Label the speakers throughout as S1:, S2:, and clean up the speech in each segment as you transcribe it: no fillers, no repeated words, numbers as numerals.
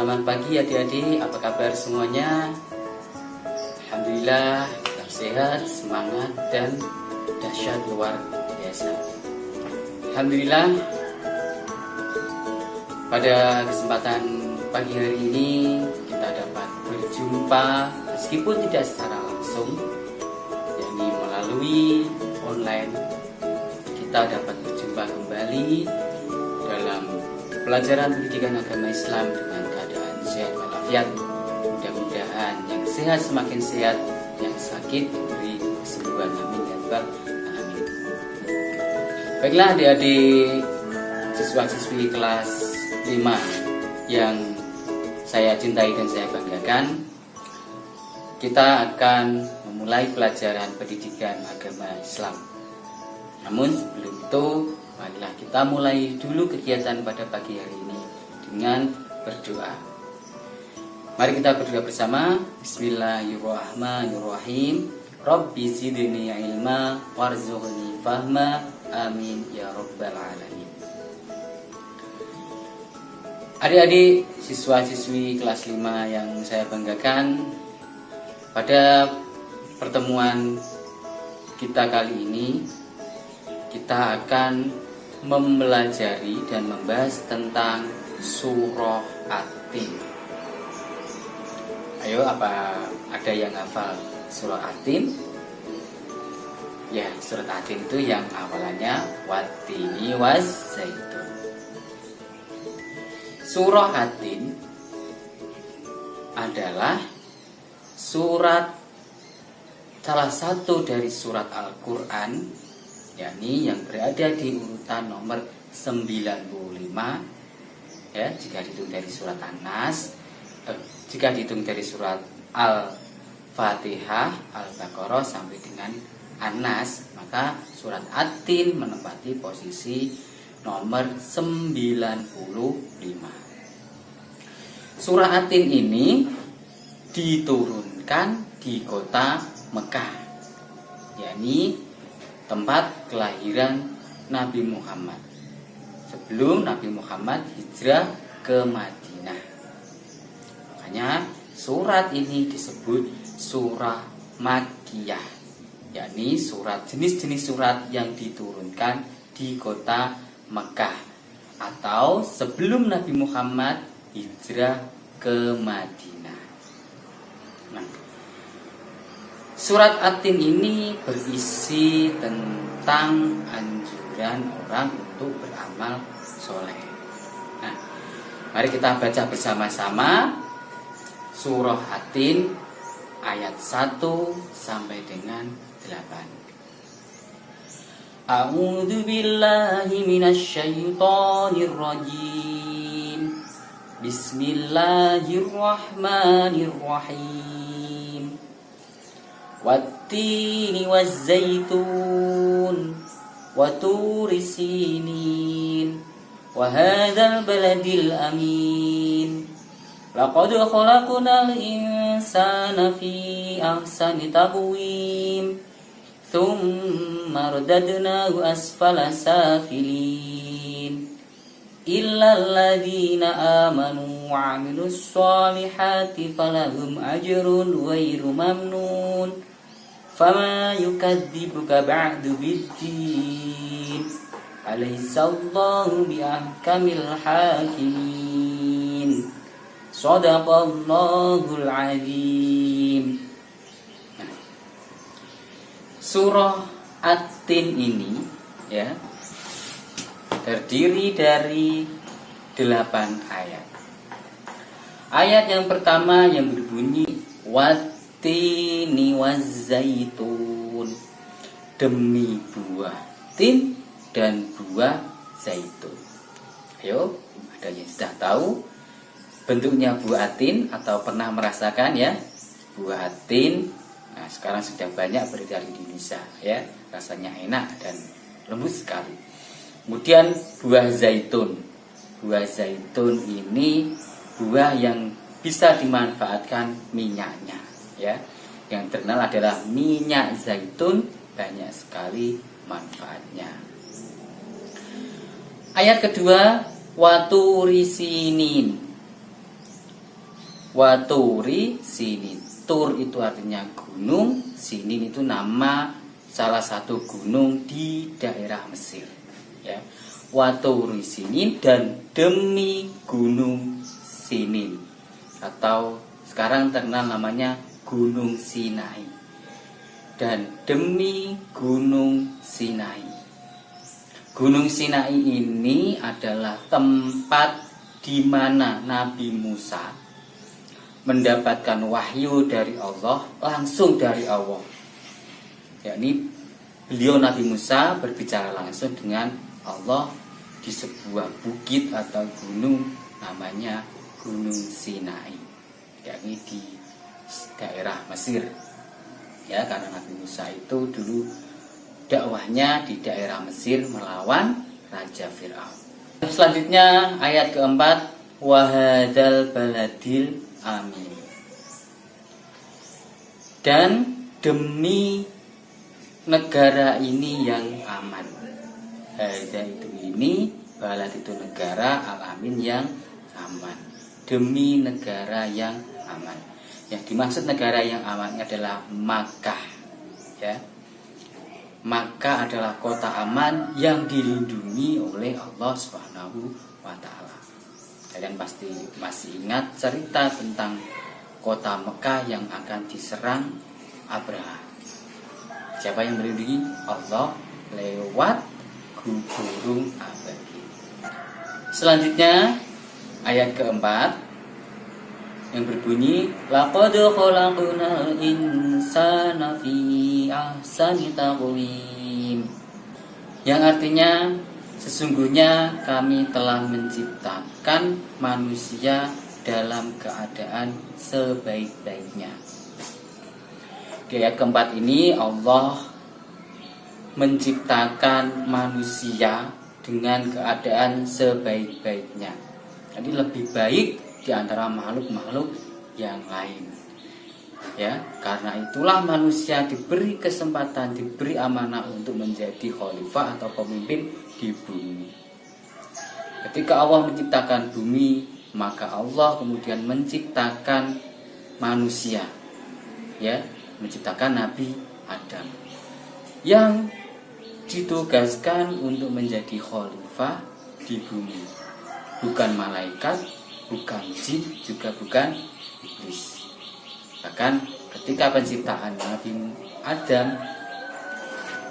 S1: Selamat pagi adik-adik, apa kabar semuanya? Alhamdulillah, tetap sehat, semangat, dan dahsyat luar biasa. Alhamdulillah, pada kesempatan pagi hari ini kita dapat berjumpa meskipun tidak secara langsung, yakni melalui online. Kita dapat berjumpa kembali dalam pelajaran pendidikan agama Islam dengan keadaan sehat walafiat. Mudah-mudahan yang sehat semakin sehat, yang sakit diberi kesembuhan. Amin ya rabbal alamin. Baiklah adik-adik siswa-siswi kelas 5 yang saya cintai dan saya banggakan, kita akan memulai pelajaran pendidikan agama Islam. Namun sebelum itu, marilah kita mulai dulu kegiatan pada pagi hari ini dengan berdoa. Mari kita berdoa bersama. Bismillahirrahmanirrahim. Rabbi zidni ilma warzuqni fahma. Amin ya rabbal alamin. Adik-adik siswa-siswi kelas 5 yang saya banggakan, pada pertemuan kita kali ini kita akan mempelajari dan membahas tentang surah At-Tin. Ayo, apa ada yang hafal surah At-Tin? Ya, surah At-Tin itu yang awalannya Wat-Tini waz-Zaitun. Surah At-Tin adalah salah satu dari surat Al-Quran, yakni yang berada di urutan nomor 95 ya, jika dihitung dari surat An-Nas, jika dihitung dari surat Al-Fatihah, Al-Baqarah sampai dengan An-Nas, maka surat At-Tin menempati posisi nomor 95. Surah At-Tin ini diturunkan di kota Mekah, yakni tempat kelahiran Nabi Muhammad sebelum Nabi Muhammad hijrah ke Madinah. Makanya surat ini disebut surah Makkiyah, yakni jenis-jenis surat yang diturunkan di kota Mekah atau sebelum Nabi Muhammad hijrah ke Madinah. Nah, surat At-Tin ini berisi tentang anjuran orang untuk beramal soleh. Nah, mari kita baca bersama-sama surah At-Tin ayat 1 sampai dengan 8. A'udzu billahi minasy syaithanir rajim. Bismillahirrahmanirrahim. Wat-tini waz-zaitun wa turi sinin wa hadzal baladil amin. Laqad khalaqnal insana fi ahsani taqwim thumma radadnahu asfala safilin illa alladhina amanu wa 'amilus solihati falahum ajrun ghairu mamnun. Fama yukadzibuka ba'du biddin. Alaihissallahu biahkamil hakimin. Shadaqallahul azim. Surah At-Tin ini ya terdiri dari 8 ayat. Ayat yang pertama yang berbunyi Wat-tini waz-zaitun, demi buah tin dan buah zaitun. Ayo, ada yang sudah tahu bentuknya buah tin atau pernah merasakan ya buah tin? Nah, sekarang sudah banyak beredar di Indonesia ya, rasanya enak dan lembut sekali. Kemudian buah zaitun. Buah zaitun ini buah yang bisa dimanfaatkan minyaknya ya. Yang terkenal adalah minyak zaitun, banyak sekali manfaatnya. Ayat kedua, waturi sinin. Waturi sinin. Tur itu artinya gunung, sinin itu nama salah satu gunung di daerah Mesir. Ya. Waturi sinin, dan demi gunung Sinin, atau sekarang terkenal namanya Gunung Sinai. Dan demi gunung Sinai. Gunung Sinai ini adalah tempat di mana Nabi Musa mendapatkan wahyu dari Allah, langsung dari Allah. Yakni beliau Nabi Musa berbicara langsung dengan Allah di sebuah bukit atau gunung namanya Gunung Sinai, yakni di daerah Mesir. Ya, karena Nabi Musa itu dulu dakwahnya di daerah Mesir melawan Raja Fir'aun. Selanjutnya ayat keempat, wahadzal baladil amin. Dan demi negara ini yang aman. Hadza itu ini, balad itu negara, al-amin yang aman. Demi negara yang aman. Yang dimaksud negara yang aman adalah Makkah. Ya. Makkah adalah kota aman yang dilindungi oleh Allah Subhanahu wa taala. Kalian pasti masih ingat cerita tentang kota Mekah yang akan diserang Abraha. Siapa yang melindungi? Allah lewat burung abadi. Selanjutnya ayat keempat yang berbunyi laqad khalaqnal insana fi ahsani taqwim, yang artinya sesungguhnya kami telah menciptakan manusia dalam keadaan sebaik-baiknya. Di ayat keempat ini Allah menciptakan manusia dengan keadaan sebaik-baiknya. Jadi lebih baik di antara makhluk-makhluk yang lain. Ya, karena itulah manusia diberi kesempatan, diberi amanah untuk menjadi khalifah atau pemimpin di bumi. Ketika Allah menciptakan bumi, maka Allah kemudian menciptakan manusia. Ya, menciptakan Nabi Adam yang ditugaskan untuk menjadi khalifah di bumi. Bukan malaikat, bukan jin, juga bukan iblis. Bahkan ketika penciptaan Nabi Adam,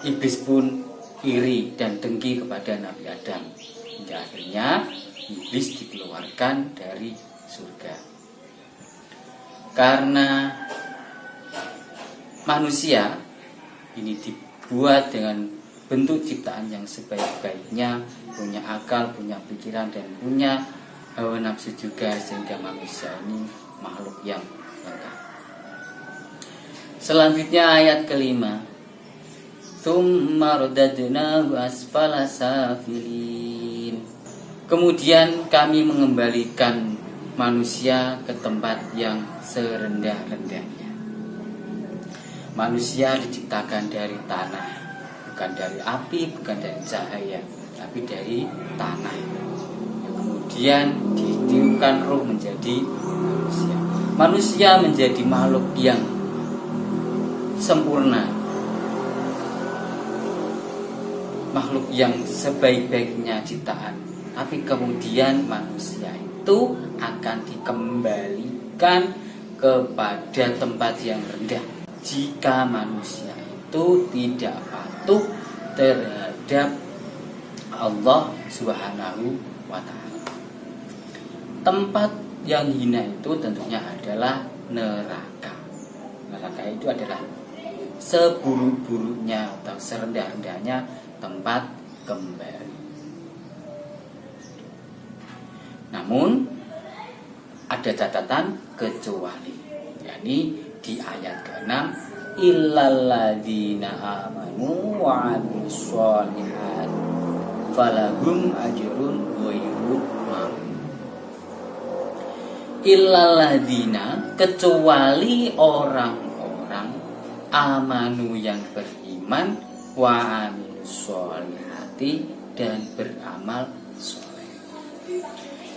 S1: iblis pun iri dan dengki kepada Nabi Adam. Hingga akhirnya iblis dikeluarkan dari surga. Karena manusia ini dibuat dengan bentuk ciptaan yang sebaik-baiknya, punya akal, punya pikiran, dan punya hawa nafsu juga, sehingga manusia ini makhluk yang lengkap. Selanjutnya ayat kelima, tsumma radadnahu asfala safilin. Kemudian kami mengembalikan manusia ke tempat yang serendah-rendahnya. Manusia diciptakan dari tanah, bukan dari api, bukan dari cahaya, tapi dari tanah. Kemudian ditiupkan roh menjadi manusia. Manusia menjadi makhluk yang sempurna, makhluk yang sebaik-baiknya ciptaan. Tapi kemudian manusia itu akan dikembalikan kepada tempat yang rendah jika manusia itu tidak patuh terhadap Allah Subhanahu wa ta'ala. Tempat yang hina itu tentunya adalah neraka. Neraka itu adalah seburuk-buruknya atau serendah-rendahnya tempat kembali. Namun ada catatan kecuali, yakni di ayat ke-6, illalladzina amanu wa 'amilus sholihat falahum ajrun ghairu mamnun. Illalladzina, kecuali orang-orang amanu yang beriman, wa 'amilus sholihati, dan beramal soleh.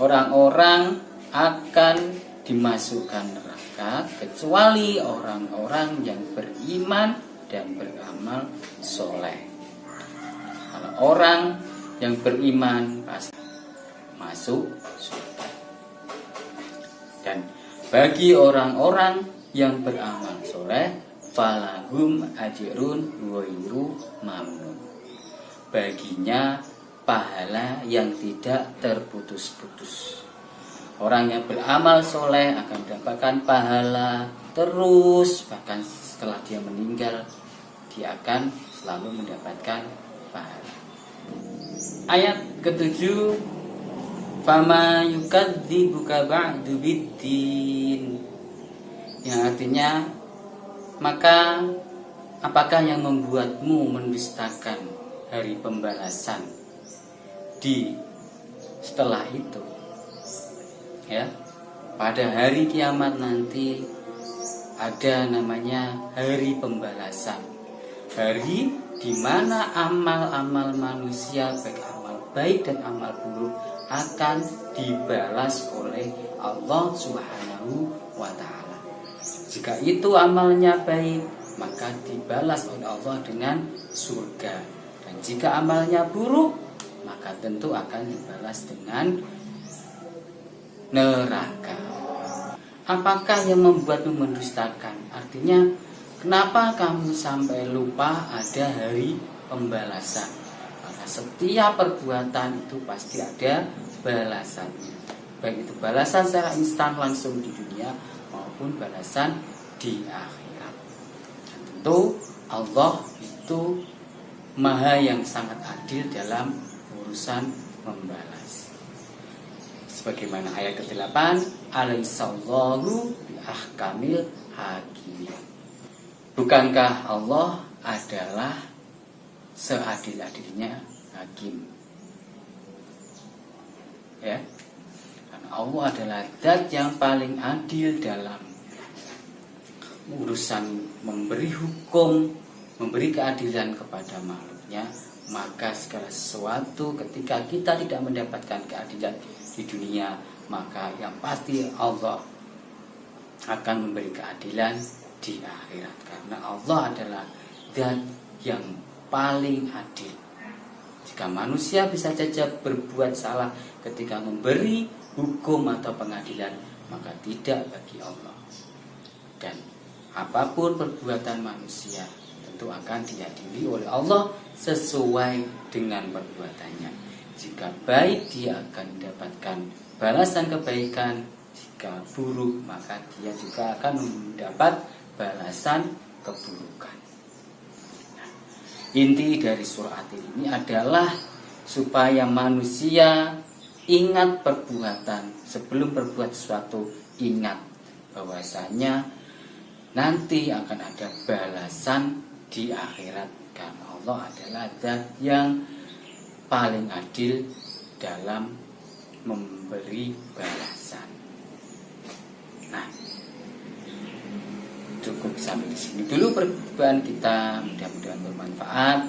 S1: Orang-orang akan dimasukkan neraka kecuali orang-orang yang beriman dan beramal soleh. Kalau orang yang beriman pasti masuk surga. Dan bagi orang-orang yang beramal soleh, falahum ajrun ghairu mamnun. Baginya pahala yang tidak terputus-putus. Orang yang beramal soleh akan mendapatkan pahala terus, bahkan setelah dia meninggal dia akan selalu mendapatkan pahala. Ayat ke-7, fama yukadzibuka ba'du biddin, yang artinya, maka apakah yang membuatmu mendustakan hari pembalasan di setelah itu? Ya, pada hari kiamat nanti ada namanya hari pembalasan. Hari di mana amal-amal manusia, baik amal baik dan amal buruk, akan dibalas oleh Allah Subhanahu wa ta'ala. Jika itu amalnya baik, maka dibalas oleh Allah dengan surga. Dan jika amalnya buruk, maka tentu akan dibalas dengan neraka. Apakah yang membuatmu mendustakan? Artinya, kenapa kamu sampai lupa ada hari pembalasan? Karena setiap perbuatan itu pasti ada balasannya. Baik itu balasan secara instan langsung di dunia maupun balasan di akhirat. Dan tentu Allah itu Maha yang sangat adil dalam urusan membalas. Sebagaimana ayat ke-8, alaihissallahu biahkamil hakim. Bukankah Allah adalah seadil-adilnya hakim? Ya, karena Allah adalah zat yang paling adil dalam urusan memberi hukum, memberi keadilan kepada makhluknya. Maka segala sesuatu ketika kita tidak mendapatkan keadilan di dunia, maka yang pasti Allah akan memberi keadilan di akhirat. Karena Allah adalah zat yang paling adil. Jika manusia bisa saja berbuat salah ketika memberi hukum atau pengadilan, maka tidak bagi Allah. Dan apapun perbuatan manusia tentu akan diadili oleh Allah sesuai dengan perbuatannya. Jika baik, dia akan mendapatkan balasan kebaikan. Jika buruk, maka dia juga akan mendapat balasan keburukan. Nah, inti dari surah ini adalah supaya manusia ingat perbuatan. Sebelum berbuat sesuatu, ingat bahwasanya nanti akan ada balasan di akhirat. Karena Allah adalah zat yang paling adil dalam memberi balasan. Nah, cukup sampai di sini dulu perjumpaan kita. Mudah-mudahan bermanfaat.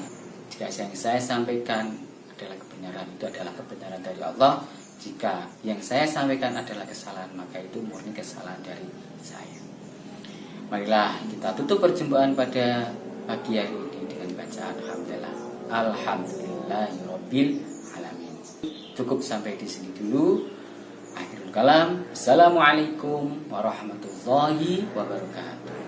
S1: Jika yang saya sampaikan adalah kebenaran, itu adalah kebenaran dari Allah. Jika yang saya sampaikan adalah kesalahan, maka itu murni kesalahan dari saya. Marilah kita tutup perjumpaan pada pagi hari ini dengan bacaan Alhamdulillahirabbil alamin. Cukup sampai di sini dulu. Akhirul kalam. Assalamualaikum warahmatullahi wabarakatuh.